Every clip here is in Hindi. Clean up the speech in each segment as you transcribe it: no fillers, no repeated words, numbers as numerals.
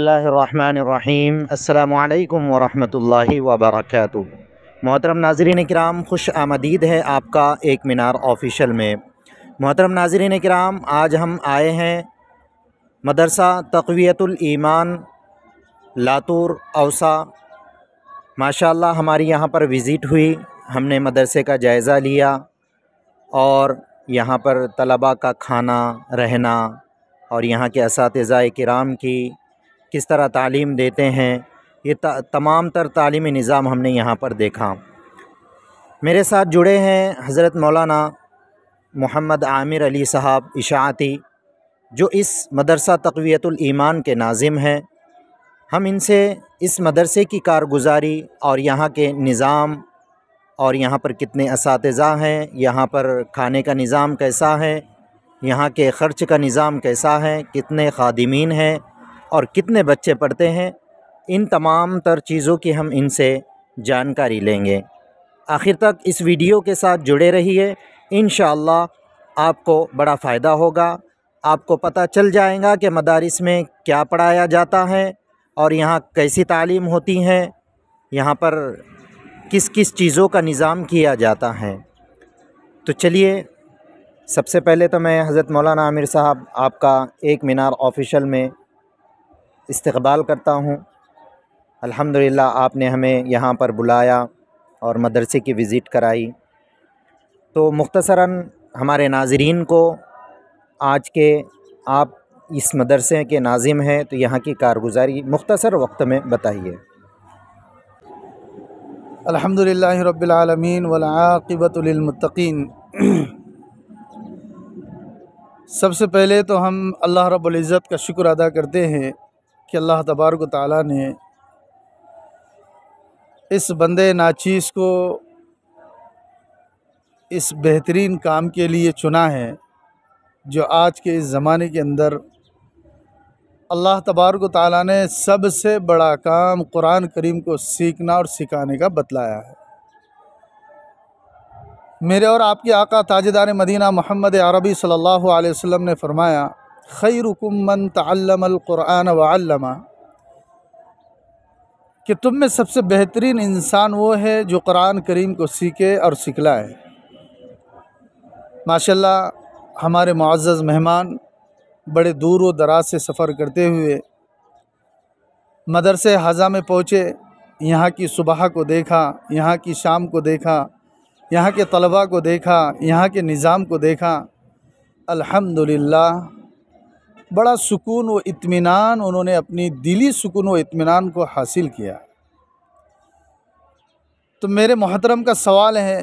बिस्मिल्लाहिर्रहमानिर्रहीम। अस्सलामु अलैकुम वरहमतुल्लाहि वबरकातुहू। मोहतरम नाज़रीन किराम, खुश आमदीद है आपका एक मीनार ऑफिशियल में। मोहतरम नाज़रीन किराम, आज हम आए हैं मदरसा तक़वियतुल ईमान लातूर औसा। माशाअल्लाह हमारी यहाँ पर विज़िट हुई, हमने मदरसे का जायज़ा लिया और यहाँ पर तलबा का खाना, रहना और यहाँ के असातिज़ा किराम की किस तरह तालीम देते हैं, ये तमाम तर तालीमी निज़ाम हमने यहाँ पर देखा। मेरे साथ जुड़े हैं हज़रत मौलाना मोहम्मद आमिर अली साहब इशाअती, जो इस मदरसा तक़वियतुल ईमान के नाज़िम हैं। हम इनसे इस मदरसे की कारगुज़ारी और यहाँ के निज़ाम और यहाँ पर कितने असातिज़ा हैं, यहाँ पर खाने का निज़ाम कैसा है, यहाँ के ख़र्च का निज़ाम कैसा है, कितने ख़ादिमीन हैं और कितने बच्चे पढ़ते हैं, इन तमाम तर चीज़ों की हम इनसे जानकारी लेंगे। आखिर तक इस वीडियो के साथ जुड़े रहिए, इंशाअल्लाह आपको बड़ा फ़ायदा होगा। आपको पता चल जाएगा कि मदारिस में क्या पढ़ाया जाता है और यहाँ कैसी तालीम होती है, यहाँ पर किस किस चीज़ों का निज़ाम किया जाता है। तो चलिए, सबसे पहले तो मैं हज़रत मौलाना आमिर साहब आपका एक मीनार ऑफिशियल में इस्तक़बाल करता हूँ। अल्हम्दुलिल्लाह आपने हमें यहाँ पर बुलाया और मदरसे की विज़िट कराई। तो मुख्तसरन हमारे नाज़रीन को आज के आप इस मदरसे के नाज़िम हैं, तो यहाँ की कारगुज़ारी मुख्तसर वक्त में बताइए। अल्हम्दुलिल्लाहि रब्बिल आलमीन वल आक़िबतु लिल मुत्तक़ीन। सबसे पहले तो हम अल्लाह रब्बुल इज़्ज़त का शुक्र अदा करते हैं कि अल्लाह तबारक व तआला ने इस बंदे नाचीज़ को इस बेहतरीन काम के लिए चुना है, जो आज के इस ज़माने के अंदर अल्लाह तबारक व तआला ने सबसे बड़ा काम कुरान करीम को सीखना और सिखाने का बतलाया है। मेरे और आपके आका ताजदार मदीना मोहम्मद अरबी सल्लल्लाहु अलैहि वसल्लम ने फरमाया, खैरुकुम मन तअल्लमल कुरान व अल्लमा, कि तुम में सबसे बेहतरीन इंसान वो है जो कुरान करीम को सीखे और सिखलाए। माशाल्लाह हमारे मुअज़्ज़ज़ मेहमान बड़े दूर व दराज से सफ़र करते हुए मदरसे हाजा में पहुँचे, यहाँ की सुबह को देखा, यहाँ की शाम को देखा, यहाँ के तलबा को देखा, यहाँ के निज़ाम को देखा। अल्हम्दुलिल्लाह बड़ा सुकून व इत्मीनान, उन्होंने अपनी दिली सुकून व इत्मीनान को हासिल किया। तो मेरे मोहतरम का सवाल है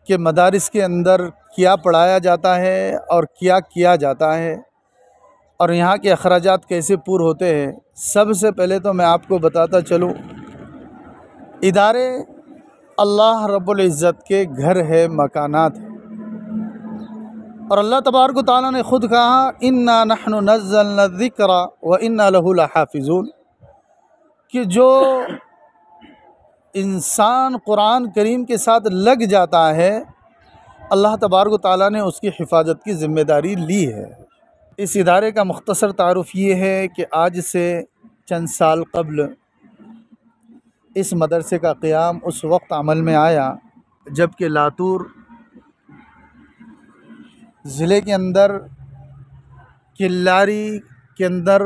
कि मदारिस के अंदर क्या पढ़ाया जाता है और क्या किया जाता है और यहाँ के अखराजात कैसे पूरे होते हैं। सबसे पहले तो मैं आपको बताता चलूँ, इदारे अल्लाह रब्बुल इज़्ज़त के घर है, मकानात है। और अल्लाह तबारक व तआला ने ख़ुद कहा, इन्ना नहनु नज़्ज़लना ज़िक्रा व इन्ना लहु लहाफ़िज़ून, कि जो इंसान कुरान करीम के साथ लग जाता है, अल्लाह तबारक व तआला ने उसकी हिफाजत की ज़िम्मेदारी ली है। इस इदारे का मुख्तसर तारुफ़ ये है कि आज से चंद साल कबल इस मदरसे का क़याम उस वक्त अमल में आया जबकि लातूर ज़िले के अंदर किल्लारी के अंदर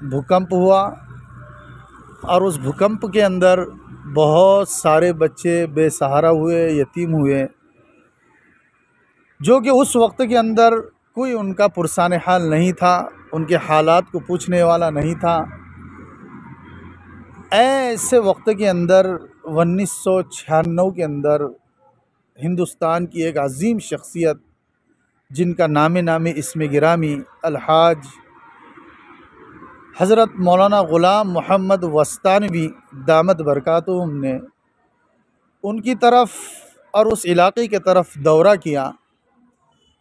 भूकंप हुआ और उस भूकंप के अंदर बहुत सारे बच्चे बेसहारा हुए, यतीम हुए, जो कि उस वक्त के अंदर कोई उनका पुरसान हाल नहीं था, उनके हालात को पूछने वाला नहीं था। ऐसे वक्त के अंदर 1996 के अंदर हिंदुस्तान की एक अज़ीम शख्सियत, जिनका नामे इसमें गिरामी अलहाज हज़रत मौलाना ग़ुलाम मोहम्मद वस्तानवी दामद बरकातुहुम ने उनकी तरफ़ और उस इलाक़े के तरफ़ दौरा किया।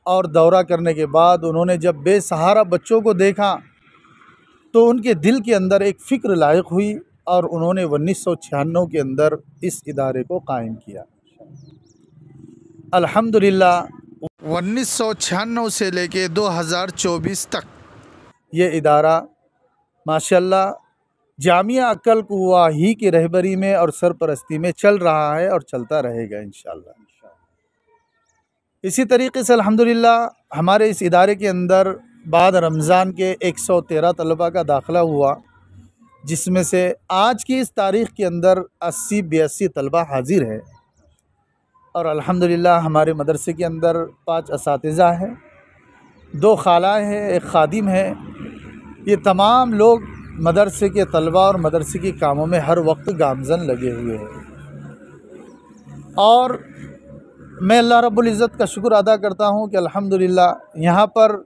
और दौरा करने के बाद उन्होंने जब बेसहारा बच्चों को देखा तो उनके दिल के अंदर एक फ़िक्र लायक हुई और उन्होंने 1996 के अंदर इस इदारे को कायम किया। अल्हम्दुलिल्लाह 1996 से लेके 2024 तक ये इदारा माशाल्लाह जामिया अक्ल कुवा ही की रहबरी में और सरपरस्ती में चल रहा है और चलता रहेगा इंशाअल्लाह। इसी तरीके से अल्हम्दुलिल्लाह हमारे इस इदारे के अंदर बाद रमज़ान के 113 तलबा का दाखिला हुआ, जिसमें से आज की इस तारीख़ के अंदर 80-82 तलबा हाज़िर है। और अल्हम्दुलिल्लाह हमारे मदरसे के अंदर 5 असातिज़ा हैं, 2 खालाएँ हैं, 1 खादिम है। ये तमाम लोग मदरसे के तलबा और मदरसे के कामों में हर वक्त गामज़न लगे हुए हैं। और मैं अल्लाह रब्बुल इज़्ज़त का शुक्र अदा करता हूँ कि अल्हम्दुलिल्लाह यहाँ पर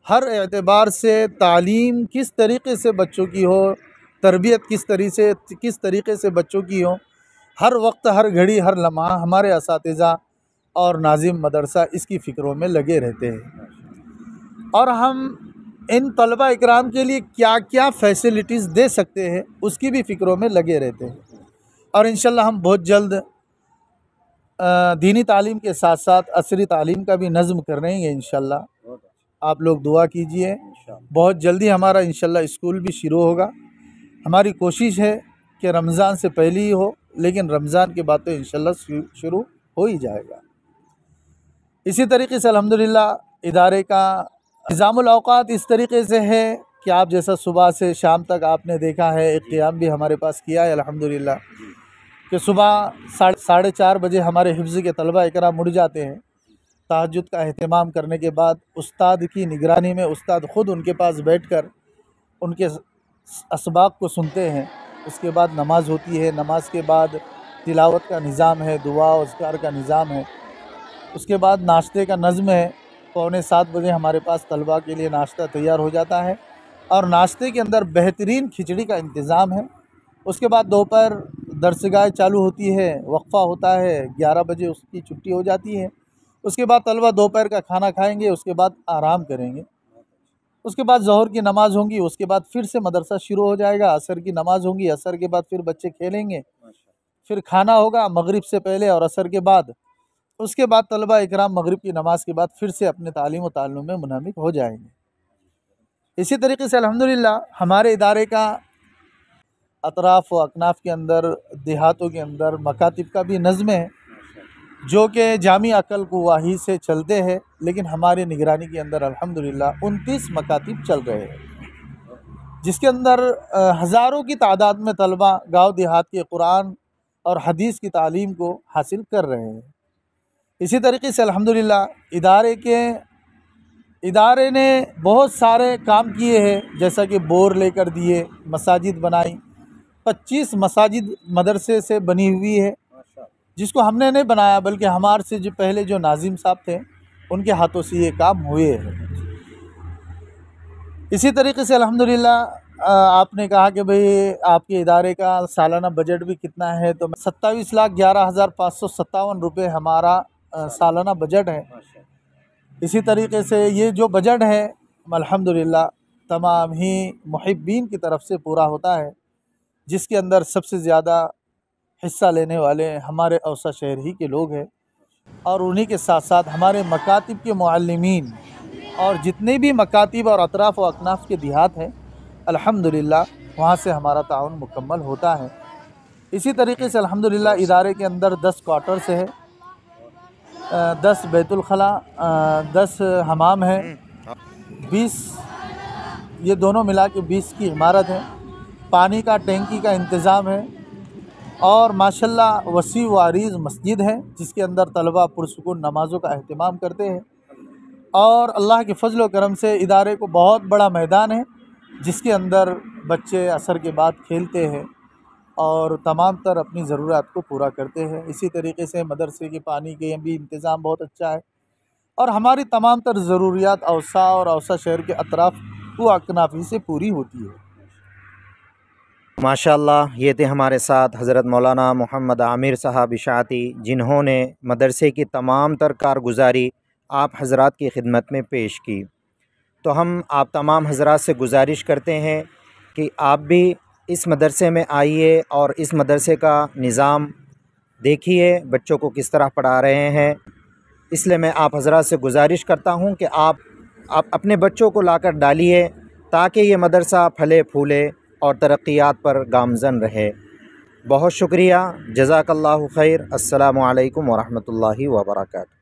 हर एतबार से तालीम किस तरीक़े से बच्चों की हो, तरबियत किस तरीक़े से बच्चों की हो, हर वक्त, हर घड़ी, हर लम्हा हमारे असातिज़ा और नाज़िम मदरसा इसकी फ़िक्रों में लगे रहते हैं। और हम इन तलबा इकराम के लिए क्या क्या फ़ैसिलिटीज़ दे सकते हैं उसकी भी फ़िक्रों में लगे रहते हैं। और इंशाअल्लाह हम बहुत जल्द दीनी तालीम के साथ साथ असरी तालीम का भी नज़्म कर रहे हैं इंशाअल्लाह। आप लोग दुआ कीजिए, बहुत जल्दी हमारा इंशाअल्लाह स्कूल भी शुरू होगा। हमारी कोशिश है कि रमज़ान से पहले ही हो, लेकिन रमज़ान के बाद तो इंशाअल्लाह शुरू हो ही जाएगा। इसी तरीके से अल्हम्दुलिल्लाह इदारे का निज़ामुल औक़ात इस तरीके से है कि आप जैसा सुबह से शाम तक आपने देखा है, एक क़ियाम भी हमारे पास किया है अल्हम्दुलिल्लाह, कि सुबह 4:30 बजे हमारे हिफ्ज़ के तलबा इकराम उठ जाते हैं। तहज्जुद का एहतमाम करने के बाद उस्ताद की निगरानी में उस्ताद ख़ुद उनके पास बैठकर उनके असबाब को सुनते हैं। उसके बाद नमाज़ होती है, नमाज के बाद तिलावत का निज़ाम है, दुआ और अज़कार का निज़ाम है। उसके बाद नाश्ते का नज़्म है। 6:45 बजे हमारे पास तलबा के लिए नाश्ता तैयार हो जाता है और नाश्ते के अंदर बेहतरीन खिचड़ी का इंतज़ाम है। उसके बाद दोपहर दरसगाह चालू होती है, वक्फ़ा होता है, 11 बजे उसकी छुट्टी हो जाती है। उसके बाद तलबा दोपहर का खाना खाएंगे, उसके बाद आराम करेंगे। उसके बाद ज़ोहर की नमाज़ होंगी, उसके बाद फिर से मदरसा शुरू हो जाएगा। असर की नमाज़ होंगी, असर के बाद फिर बच्चे खेलेंगे, फिर खाना होगा मगरिब से पहले और असर के बाद। उसके बाद तलबा इकराम मगरिब की नमाज़ के बाद फिर से अपने तालीम व ताल्लुम में मुनहमिक हो जाएंगे। इसी तरीके से अल्हम्दुलिल्लाह हमारे इदारे का अतराफ़ व अकनाफ़ के अंदर, देहातों के अंदर मकातिब का भी नज़्म है, जो कि जामिया अक्ल कुवाही से चलते हैं। लेकिन हमारे निगरानी के अंदर अल्हम्दुलिल्लाह 29 मकातिब चल रहे हैं, जिसके अंदर हज़ारों की तादाद में तलबा गाँव देहात के कुरान और हदीस की तालीम को हासिल कर रहे हैं। इसी तरीके से अल्हम्दुलिल्लाह इदारे ने बहुत सारे काम किए हैं, जैसा कि बोर लेकर दिए, मसाजिद बनाई। 25 मसाजिद मदरसे से बनी हुई है, जिसको हमने नहीं बनाया बल्कि हमारे से जो पहले जो नाजिम साहब थे उनके हाथों से ये काम हुए हैं। इसी तरीके से अल्हम्दुलिल्लाह आपने कहा कि भाई आपके इदारे का सालाना बजट भी कितना है, तो 27,11,557 रुपये हमारा सालाना बजट है। इसी तरीके से ये जो बजट है अल्हम्दुलिल्लाह तमाम ही मुहिब्बीन की तरफ से पूरा होता है, जिसके अंदर सबसे ज़्यादा हिस्सा लेने वाले हमारे औसा शहर ही के लोग हैं। और उन्हीं के साथ साथ हमारे मकातिब के मुअल्लिमीन और जितने भी मकातिब और अतराफ़ व अकनाफ़ के देहात हैं अल्हम्दुलिल्लाह वहाँ से हमारा ताउन मुकम्मल होता है। इसी तरीके से अल्हम्दुलिल्लाह इदारे के अंदर 10 क्वार्टर्स है, 10 बैतुल खला, 10 हमाम है, 20 ये दोनों मिला के 20 की इमारत है। पानी का टैंकी का इंतज़ाम है और माशाल्लाह वसी व अरीज़ मस्जिद है, जिसके अंदर तलबा पुरसुकून नमाज़ों का अहतमाम करते हैं। और अल्लाह के फजल व करम से इदारे को बहुत बड़ा मैदान है, जिसके अंदर बच्चे असर के बाद खेलते हैं और तमाम तर अपनी ज़रूरत को पूरा करते हैं। इसी तरीके से मदरसे के पानी के भी इंतज़ाम बहुत अच्छा है और हमारी तमाम तर ज़रूरियात औसा और औसा शहर के अतराफ़ व अकनाफ़ी से पूरी होती है। माशाअल्लाह ये थे हमारे साथ हज़रत मौलाना मोहम्मद आमिर साहब इशाती, जिन्होंने मदरसे की तमाम तर कारगुज़ारी आप हज़रात की खिदमत में पेश की। तो हम आप तमाम हज़रात से गुजारिश करते हैं कि आप भी इस मदरसे में आइए और इस मदरसे का निज़ाम देखिए, बच्चों को किस तरह पढ़ा रहे हैं। इसलिए मैं आप हज़रात से गुजारिश करता हूँ कि आप अपने बच्चों को लाकर डालिए ताकि ये मदरसा फले फूले और तरक्यात पर गामज़न रहे। बहुत शुक्रिया। जज़ाकल्लाहु खैर। अस्सलामु अलैकुम व रहमतुल्लाहि व बरकातुहू।